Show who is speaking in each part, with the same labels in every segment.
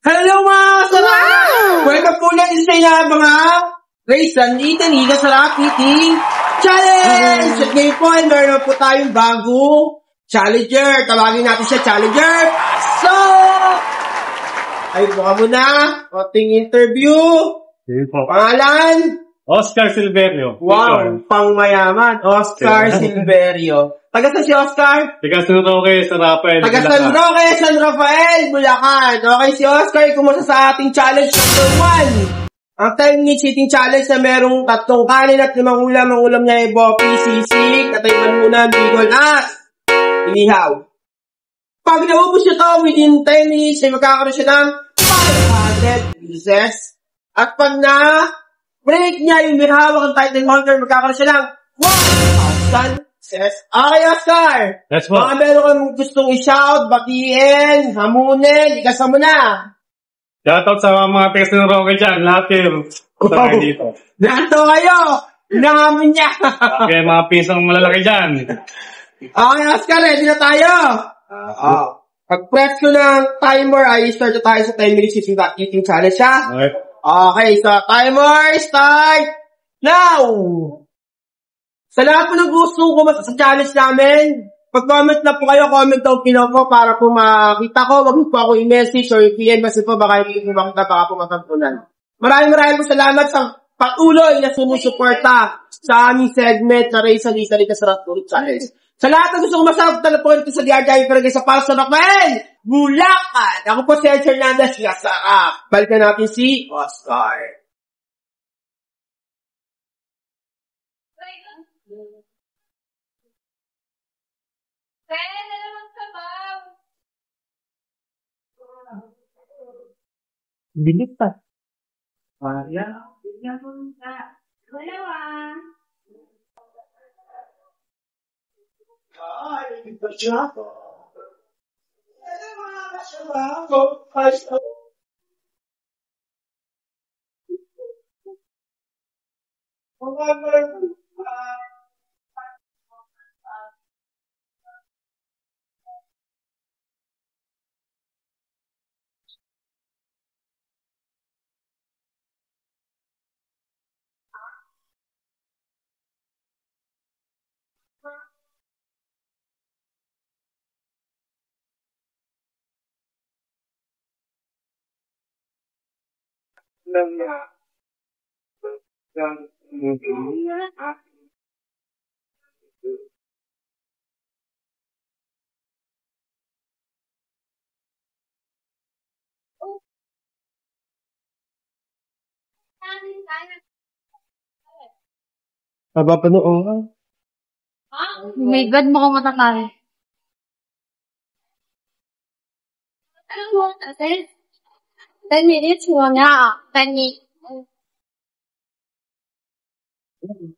Speaker 1: Hello mga sarap! Wow! Welcome po natin sa inyo mga Race Sandy Taniga Sarap Eating Challenge! At ngayon po ay meron po tayong bago challenger. Tawagin natin siya challenger. So, ayun po ka muna. Ating interview. Pangalan?
Speaker 2: Oscar Silverio.
Speaker 1: Wow, pangmayaman. Oscar Silverio. Taga saan si Oscar?
Speaker 2: Taga San Roque, San Rafael.
Speaker 1: Taga San Roque, San Rafael, Bulacan. Okay, si Oscar, kumusta sa ating challenge number 1? Ang 10 minutes eating challenge na merong 3 kanin at 5 ulam. Ang ulam niya ay bopi, sisig, katayman muna, bigol at inihaw. Pag naubos niya to within 10 minutes, ay magkakaroon siya ng 500 pieces. At pag break niya yung hawak ang title holder, magkakaroon siya ng 1,000 pieces. Okay, Oscar!
Speaker 2: Let's go.
Speaker 1: Baka meron kang gustong i-shout, batiin, hamunin, ikasa mo na.
Speaker 2: Shoutout sa mga taga San Roque dyan. Lahat kayo. Tayo dito.
Speaker 1: Nato kayo! Nangamin niya!
Speaker 2: Okay, mga pisang malalaki dyan.
Speaker 1: Okay, Oscar, ready na tayo? Pag-press ko ng timer, ay start na tayo sa 10 minutes eating challenge, ha?
Speaker 2: Okay.
Speaker 1: Okay, so timer, start now! Sa lahat po ng gusto ko sa challenge namin, pag-comment na po kayo, comment down below po para po makita ko, wag po ako i-message or i-PM kasi po baka hindi po makita, baka po matampunan. Maraming po salamat sa patuloy na sumusuporta sa aming segment na Race Sandy Taniga Sarap Eating Challenge. Sa lahat ng gusto ko masarap na po ito sa DRJ Peragay sa Paso Rafael, Bulacan. Ako po si Ed Hernandez, Sarap. Balikan natin si Oscar.
Speaker 3: Kaya na naman sabaw.
Speaker 1: Bilit pa.
Speaker 3: Yan. Bigyan mo na. Dalawa.
Speaker 1: Ay, ito siya ako. Dalawa siya ako. Ay, Papapanood.
Speaker 3: Oh my God, mukhang matatari. Ano mo? 10 minutes muna. 10 minutes.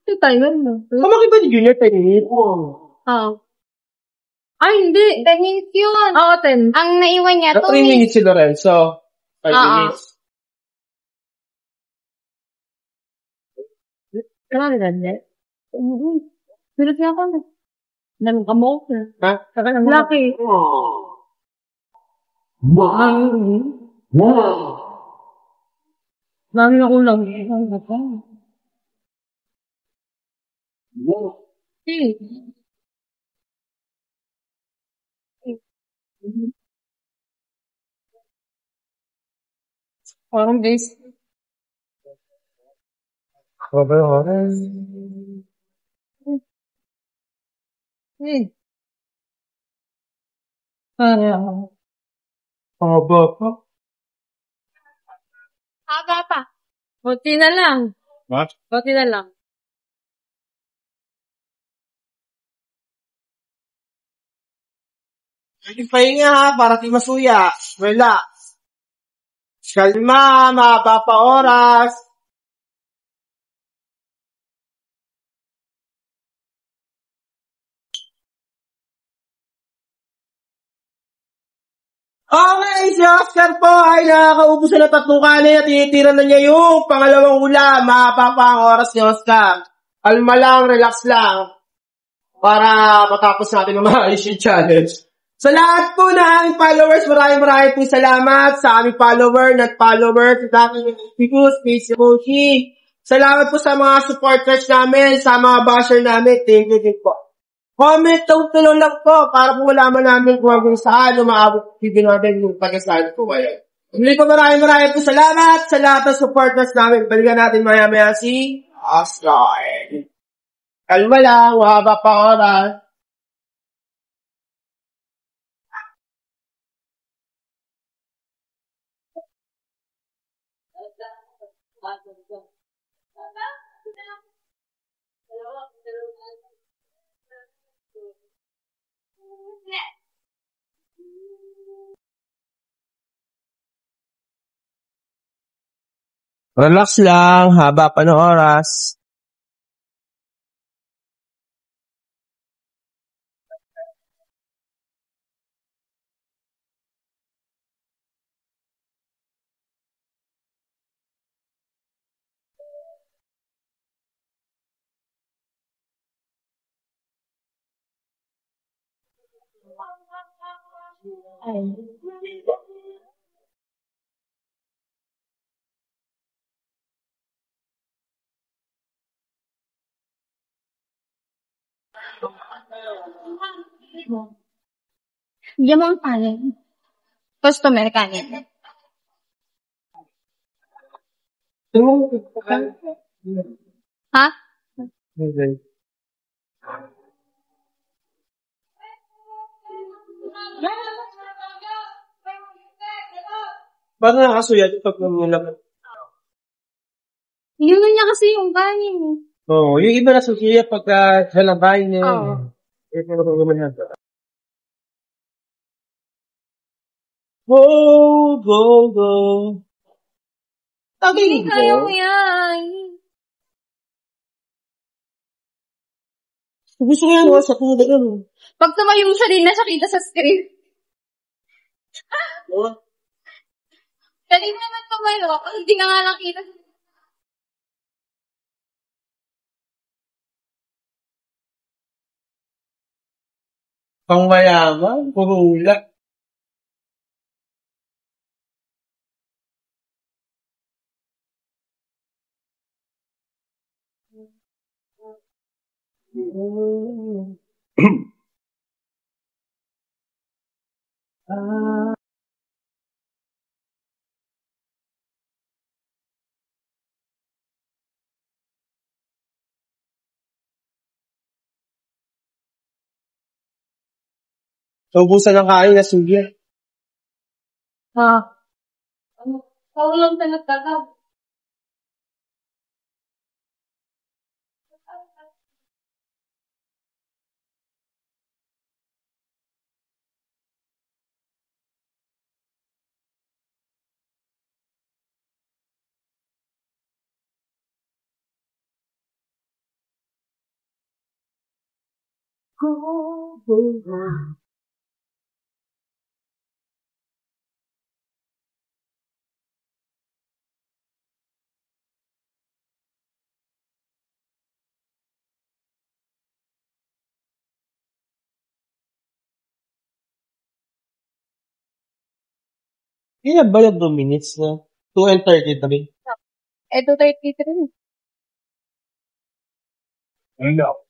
Speaker 4: Ito timer mo.
Speaker 1: Kamaki ba ni Junior 10 minutes?
Speaker 4: Oo. Ay, hindi.
Speaker 3: 10 minutes yun.
Speaker 4: Oo, 10.
Speaker 3: Ang naiwan niya, 2
Speaker 1: 3 minutes si Lorenzo. 5 minutes.
Speaker 4: Kailan na dyan, Pilit niya ako na. Nalang kamok na.
Speaker 1: Ha?
Speaker 4: Lucky. Mami na ulang. Parang base. Parang.
Speaker 1: Haba pa.
Speaker 3: Haba pa.
Speaker 4: Buti na lang.
Speaker 2: What?
Speaker 4: Buti na lang.
Speaker 1: Pahinga ha, para di masuya. Relax. Kalma, mahaba pa oras. Okay, si Oscar po ay nakakaubos na 3 kanin at tinitira na niya yung pangalawang ulam. Mahaba pa ang oras ni Oscar. Kalma lang, relax lang. Para matapos natin ang maayos yung challenge. Sa lahat po ng aming followers, maraming po salamat sa aming follower, not follower, sa aking Picus, Space Yoshi. Salamat po sa mga supporters namin, sa mga basher namin. Thank you din po. Comment tulong lang po para po malaman namin kung hanggang saan umaabot video natin yung pagkasal po. Ayan. Muli po maraming po salamat sa lahat ng supporters namin. Balikan natin maya-maya si Oscar. Kalma lang, mahaba pa oras. Relax lang, haba pa ng oras.
Speaker 3: Diyan mo ang kanin. Customer kanin. Ha?
Speaker 1: Bakit nakakasuya ito pag namulaman?
Speaker 3: Yun niya kasi yung kanin.
Speaker 1: Oo, yung iba nasusuya pagka sa labay niya.
Speaker 3: Oo.
Speaker 1: Ito na kung naman yan. Go.
Speaker 3: Hindi kaya mo yan.
Speaker 1: Gusto ko yan, sa tulad yan.
Speaker 3: Pag tumayo siya, din na siya kita sa screen. Dali naman tumayo. Hindi ka nga nakita.
Speaker 1: Pang mayaman, puro ulak. So, ubusan ng kain na sugya.
Speaker 3: Ha? Kaulang sa nagtataw.
Speaker 1: Ilan ba yung 2 minutes na? 2 and 33.
Speaker 3: Ito 33.
Speaker 2: Ano?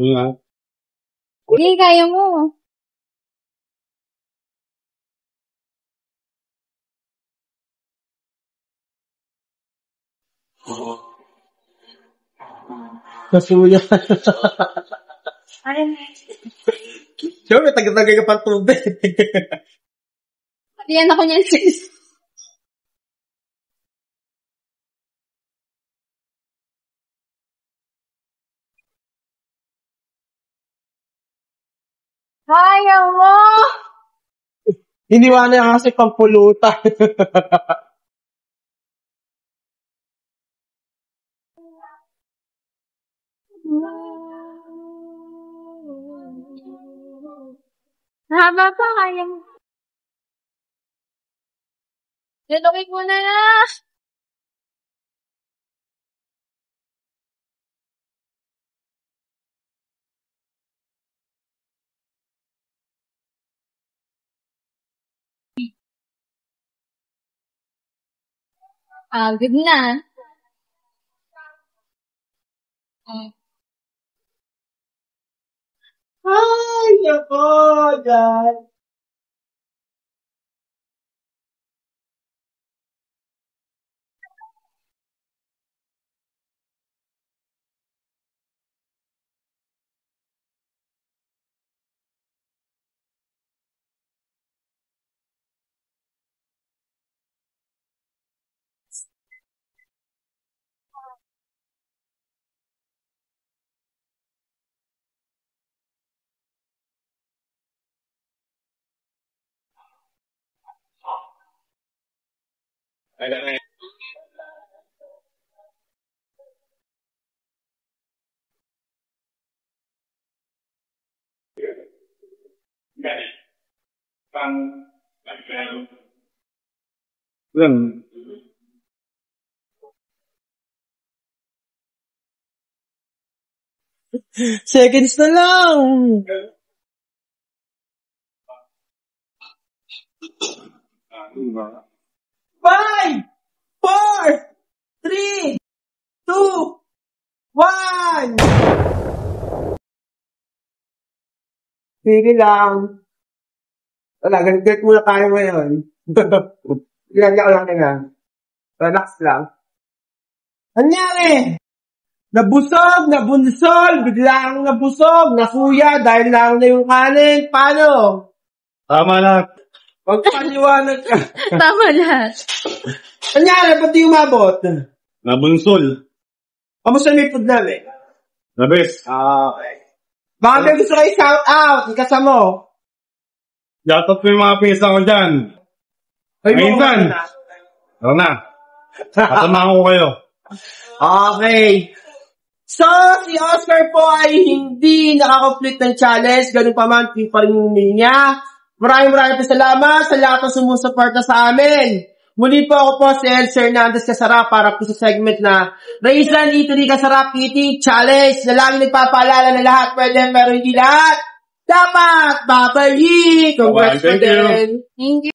Speaker 2: Nga.
Speaker 3: Hindi, kaya mo.
Speaker 1: Nasuya.
Speaker 3: Ayun.
Speaker 1: Siyempre, taga-tagay ka pang tubig.
Speaker 3: Diyan ako niyan, sis. Kaya mo!
Speaker 1: Iniwanan niya kasi pampulutan.
Speaker 3: Haba pa, kaya mo. Tutukin mo na. Good na.
Speaker 1: Ay, ako, dyan.
Speaker 2: Yan.
Speaker 1: Seconds na lang. 5, 4, 3, 2, 1. Sige lang. Wala, ganit muna tayo ngayon. Ginagya ko lang nila. Relax lang. Anyari? Nabusog, nabunsol, biglang nabusog, nasuya dahil lang na yung kanin. Paano?
Speaker 2: Tama na.
Speaker 1: Magpaliwanag ka.
Speaker 3: Tama lahat.
Speaker 1: Anyari, ba't di umabot?
Speaker 2: Nabunsol.
Speaker 1: Kamusta may food namin?
Speaker 2: Nabes.
Speaker 1: Okay. Baka may gusto kayo shout out, kasama.
Speaker 2: Yatot mo yung mga pisa ko dyan.
Speaker 1: Ay,
Speaker 2: Minsan. Tara na. Kasama ko kayo.
Speaker 1: Okay. So, si Oscar po ay hindi nakakomplete ng challenge. Ganun pa man, pa rin yung niya. Maraming salamat sa lahat ng sumusuporta sa amin. Muli po ako po si Elsie Hernandez Kasarap para po sa segment na Raisin Eatery Kasarap Eating Challenge na lagi nagpapaalala na lahat pwede meron hindi lahat. Dapat, babayi! Congrats
Speaker 2: Thank you.
Speaker 1: po din.
Speaker 3: Thank you.